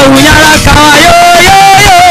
unyala kawa yo yo yo.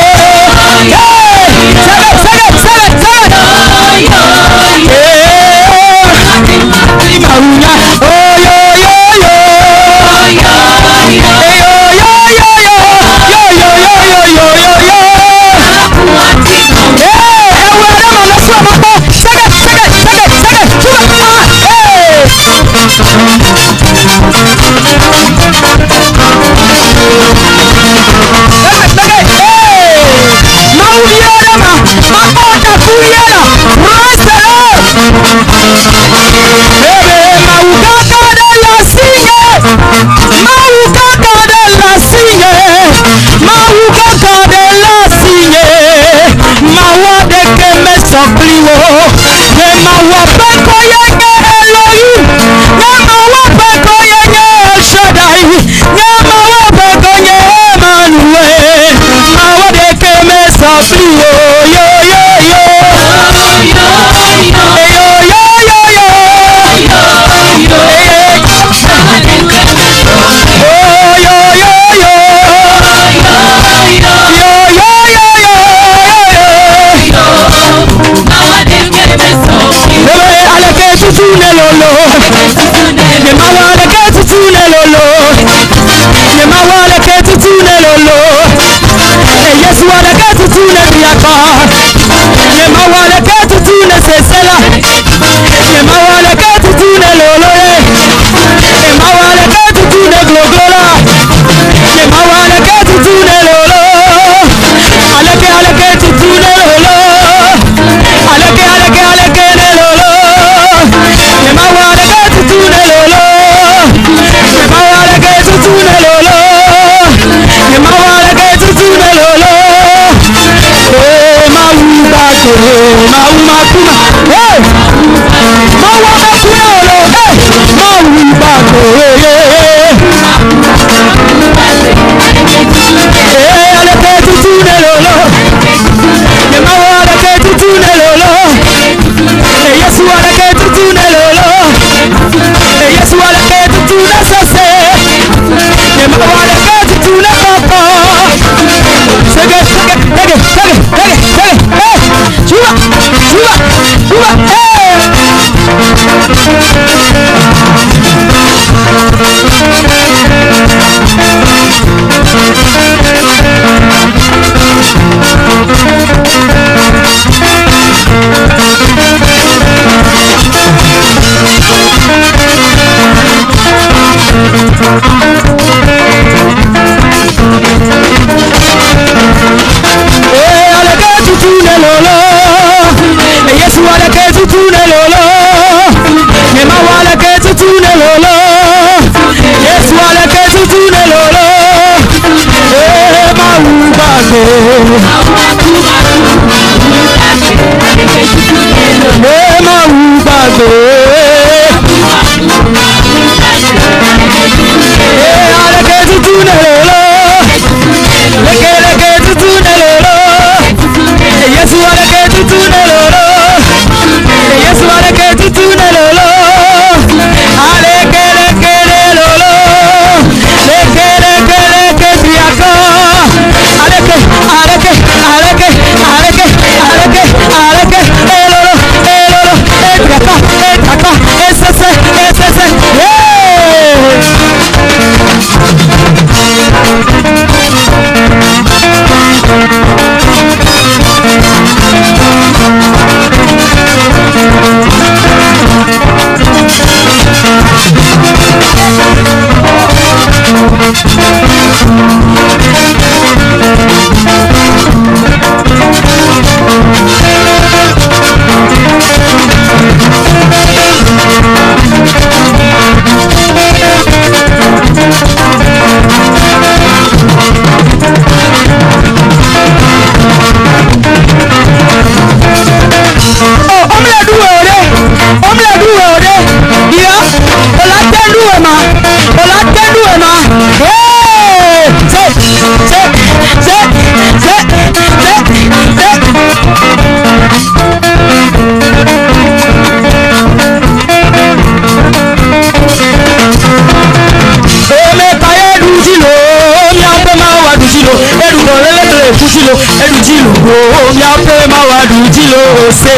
miape mawadujilo se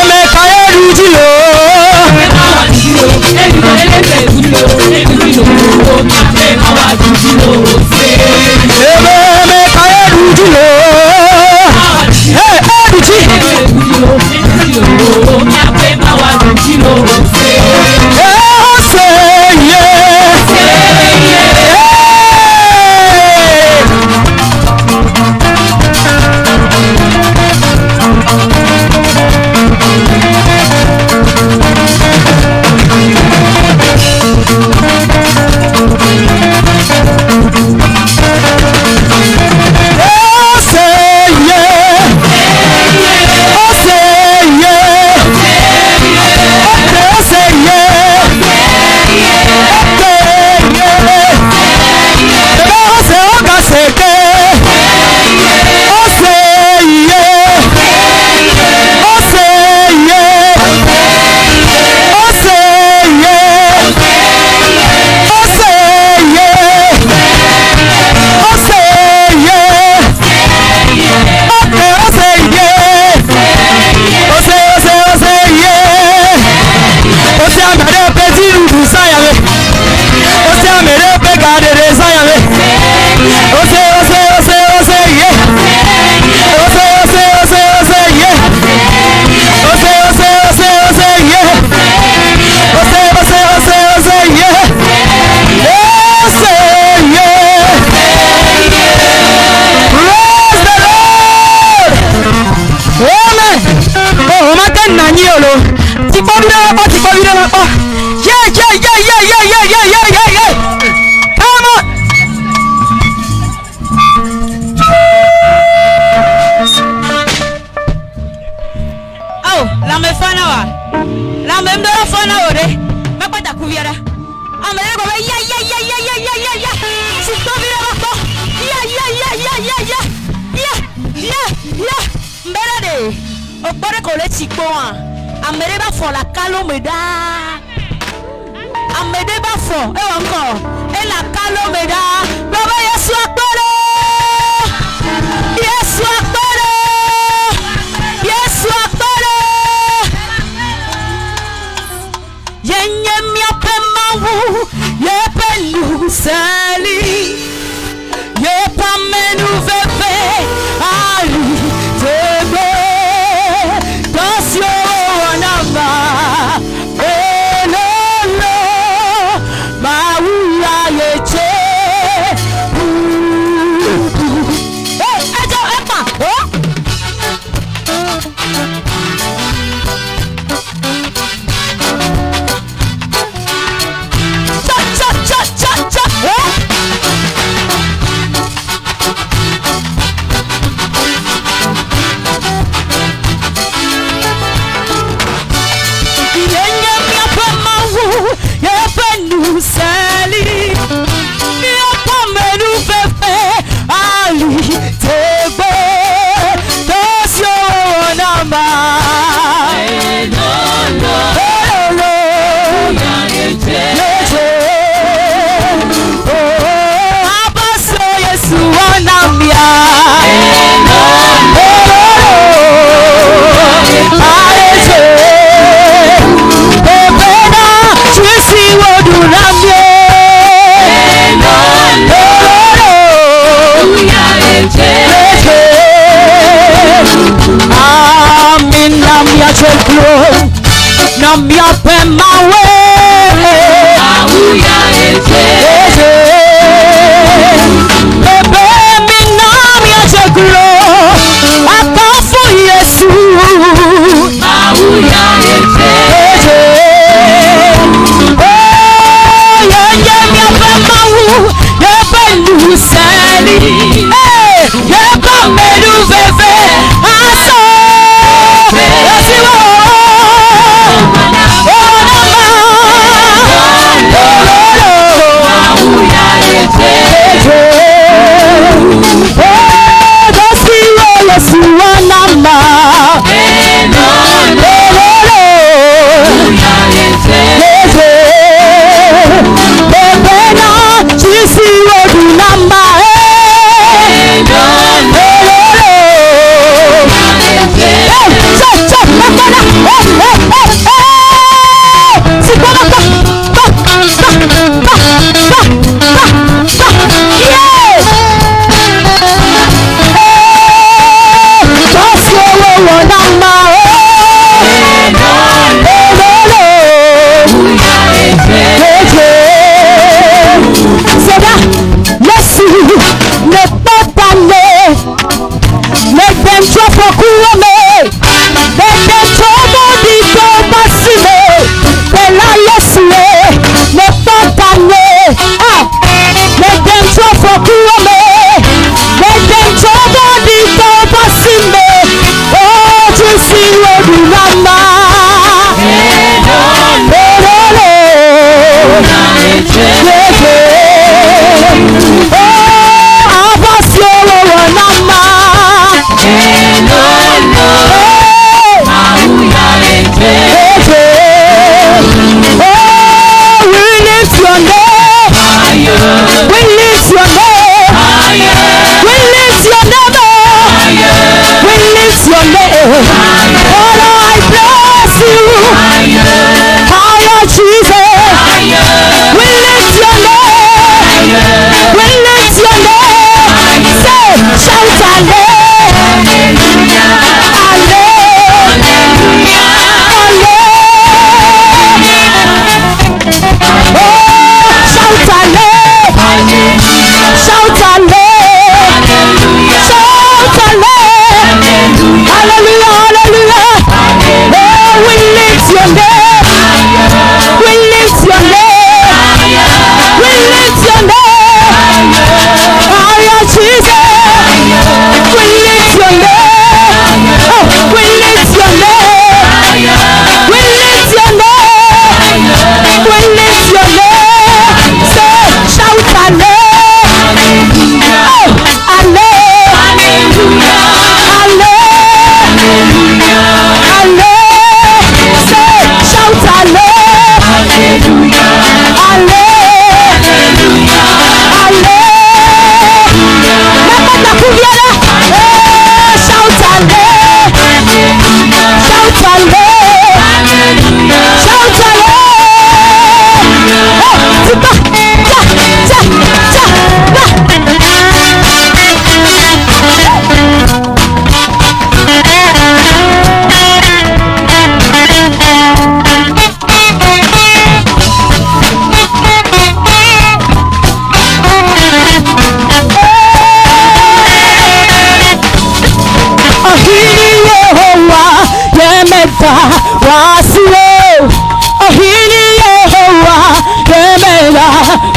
eme kayedujilo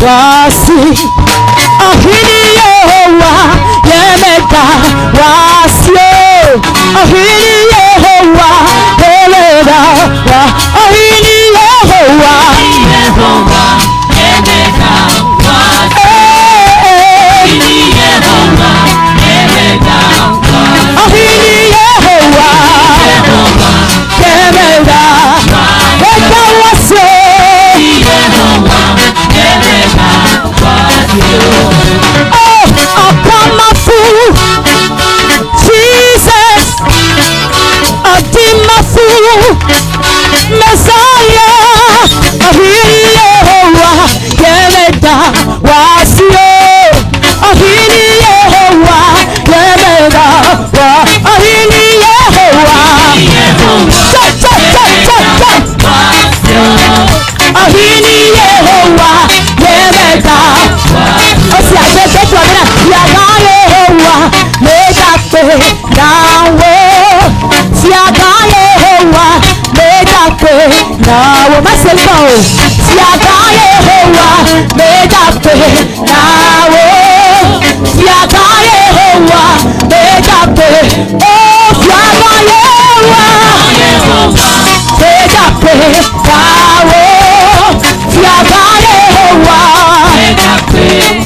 wasi ahini Yehowa yemeda wasi ahini Yehowa yemeda ahini Yehowa yemeda wasi ahini Yehowa yemeda ahini Yehowa yemeda wasi oh, upon my fool, Jesus, upon my fool, Messiah, ahini Yehowa, yemeda wasio, ahini Yehowa, yemeda ahini Yehowa, ahini Yehowa, yemeda. Osi agbẹ́gbẹ́ tó ọ̀dẹ́nà yàrá Yehowa méjà pé náwó tí àgbá Yehowa méjà pé náwó má ṣe gbọ́ o tí àgbá Yehowa méjà pé náwó tí àgbá Yehowa méjà pé ó fi àgbá Yehowa méjà pé náwó tí àgbá Yehowa méjà pé.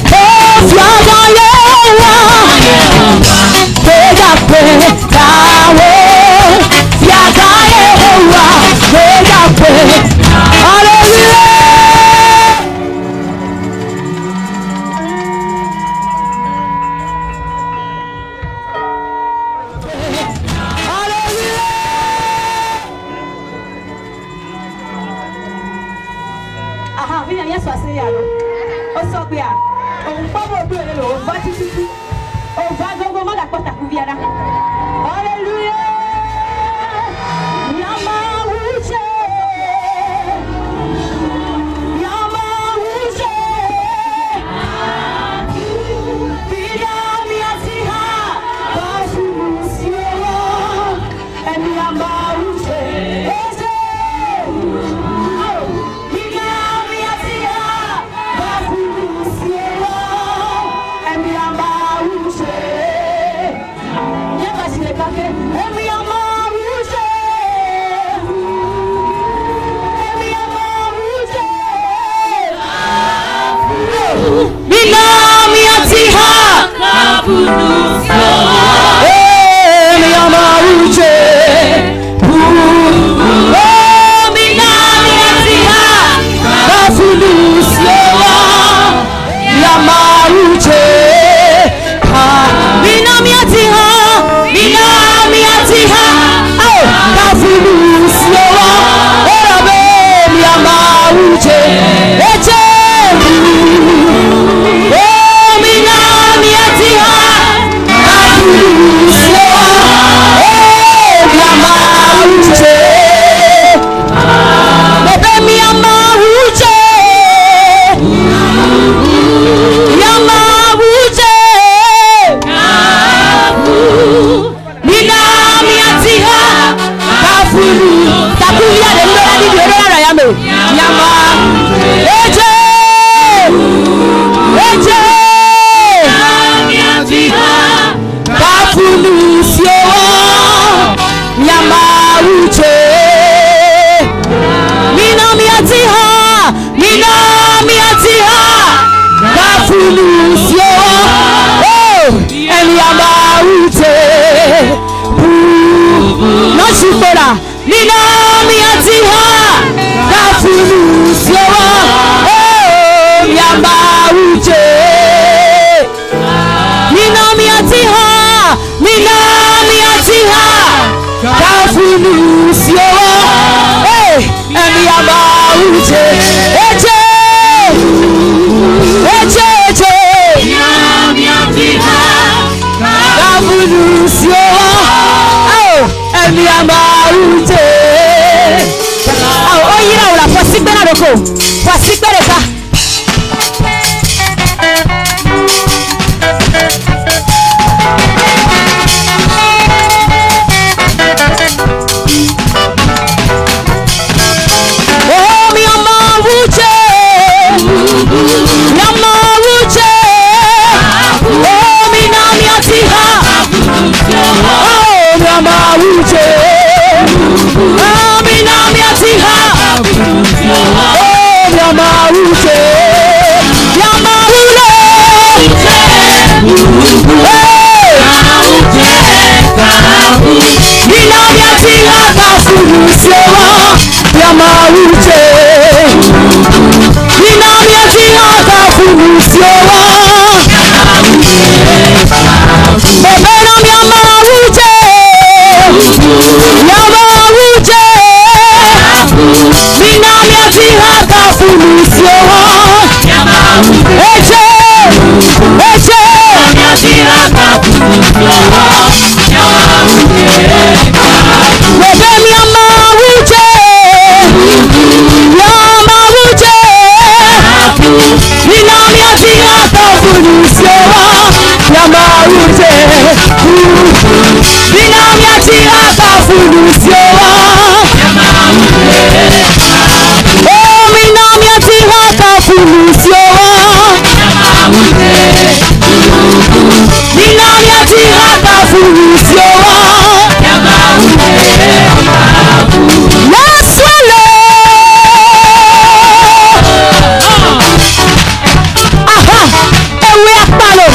uche amina miatiha oh yama uche yama ule mina miatiha kafurusewa yama uche mina miatiha kafurusewa Bebera mi ama uche Yama uche Mina mi ati haka fulusio Eche Eche Mi ati haka fulusio Bebe mi ama uche Yama uche Mina mi ati haka fulusio Yama uche Mina miati haka fulusio Oh mina miati haka fulusio Mina miati haka fulusio Yaswelo Aha ewe akpalo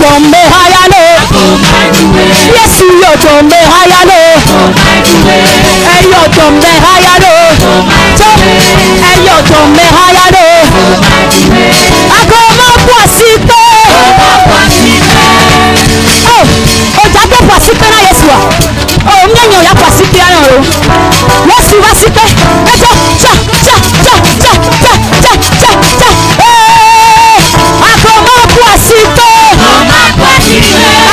tombe hayalo. Yesu yo tombe hayalo. Eyo tombe hayalo. Eyo tombe hayalo. Akoma kwasite. Oh, ojabe kwasite na Yesu. Oh, mnyenyo ya kwasite ya no. Yesu wasite. Ejo cha cha cha cha cha cha cha cha. Akoma kwasite.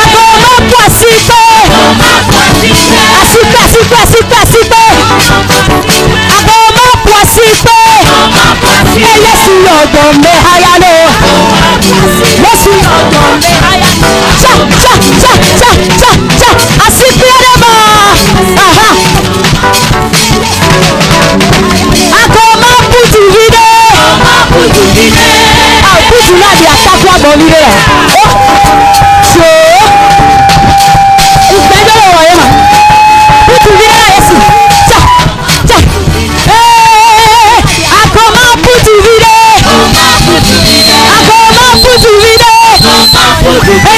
Akoma kwasite. Asite asite asite asite. Akoma kwasite. Yesu yo tombe hayalo. Yesu yo tombe hayalo. Cha cha cha cha cha cha. Asite rema. Aha. Akoma putu vide. Putu na di atakwa bolire. So ìgbẹ́jọ́ wọ̀ ẹ́ mà putu vide na Yesu. Cha cha. Akoma putu vide. Akoma putu vide.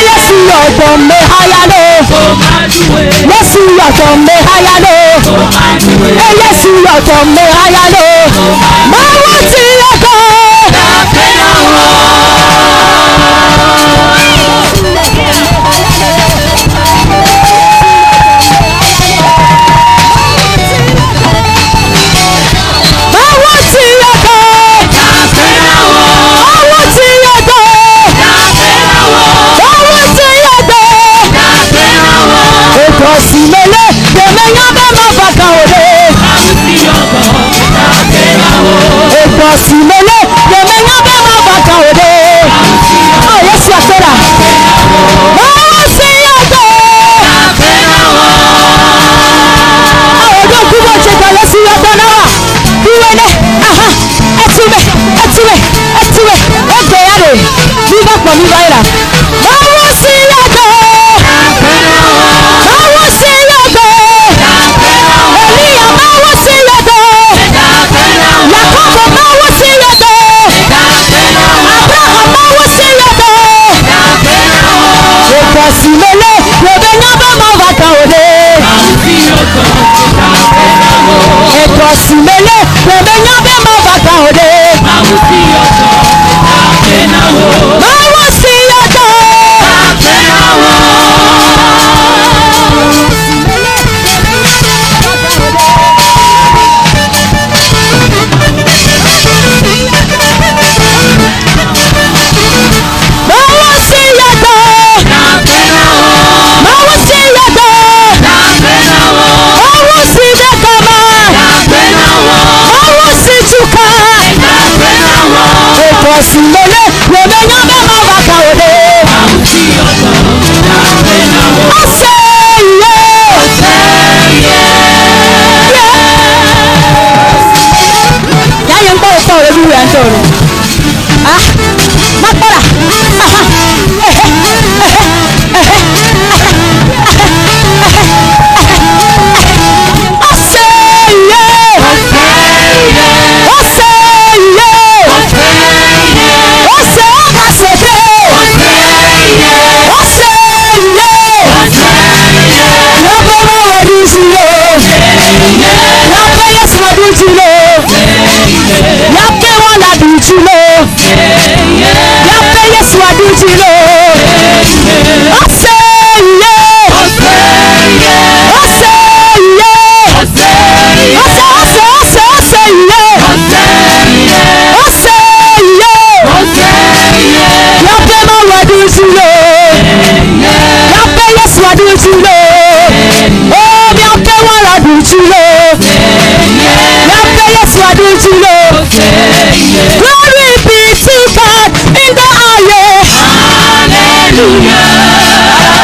Yesu yo tombe hayalo. Yesu yo tombe hayalo. Yesu yo tombe hayalo. Mawo ti yako. Simele, demenya bema baka ode. Eko simele, demenya bema baka ode. Oh yes, you are Mawo siyago. Oh do kubo cheka Yesu yago nawa. Iwele, aha, etume. Egeyare. Viva kwa mi baira. Mawo siyago. Simele, demenya bema baka ode. Eko simele, demenya bema baka ode. Mawo siyago. Simele, demenya bema baka ode. Yayin ko ko re bi yan to. Ah, makora. Glory be to God in the highest. Hallelujah.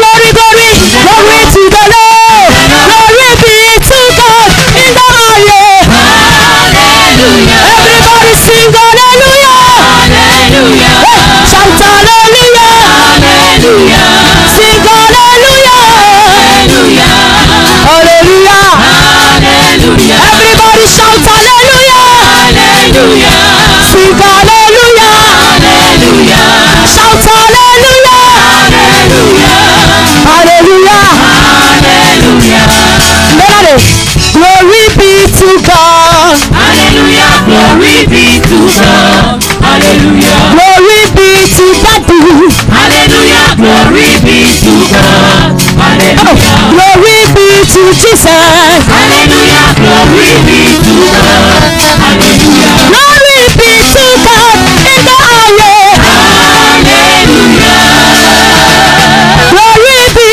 Glory to the Lord. Sing hallelujah. Shout hallelujah. Hallelujah. Glory be to God. Hallelujah. Glory be to God. Hallelujah. Glory be to Daddy. Hallelujah. Glory be to God. Hallelujah. Glory be to Jesus. Hallelujah. Glory be to God. Hallelujah. Glory be to God in the highest. Hallelujah. Glory be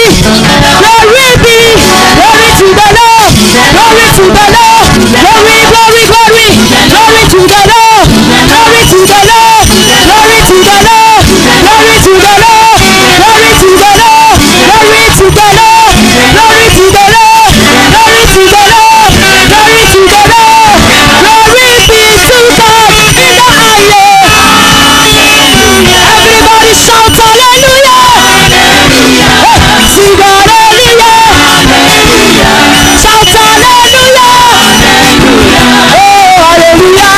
to the Lord. Glory to the Lord. Glory, glory, glory. Glory to the Lord. Glory to the Lord. Glory to the Lord. Glory to the Lord. Glory to the Lord. Glory to the Lord. Glory to the Lord. Glory to the Lord. Glory to the Lord. Glory be to God in the highest. Everybody shout hallelujah. Sing hallelujah. Shout hallelujah. Oh hallelujah.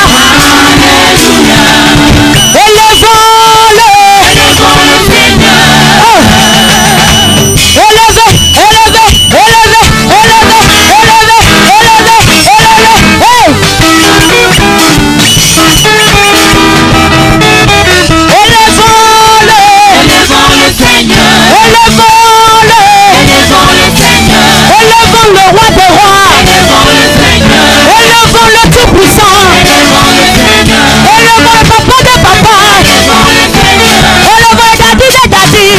Élevons le roi des rois. Élevons le tout puissant. Élevons le papa des papas. Élevons le daddy des daddy.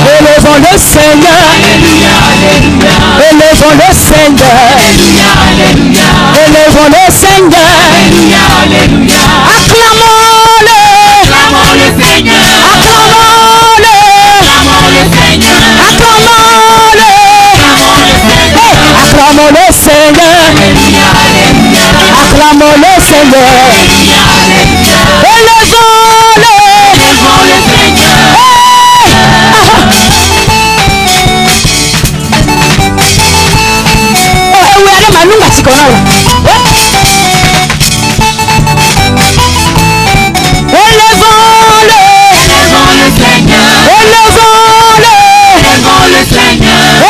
Élevons le Seigneur. Élevons le Seigneur. Élevons le Seigneur. Acclamons-le. Acclamons-le. Acclamons-le. Acclamons le Seigneur. Acclamons le Seigneur. Élevons-le.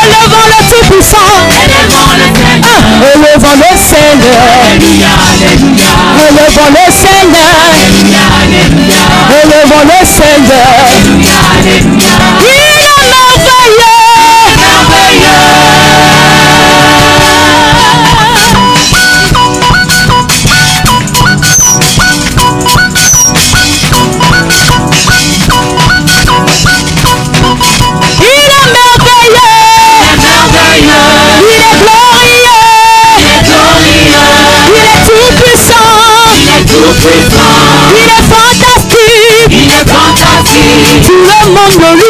Élevons le tout-puissant. Élevons le Seigneur. Élevons le Seigneur. Élevons le Seigneur. Il est merveilleux. Il est fantastique. Tout le monde le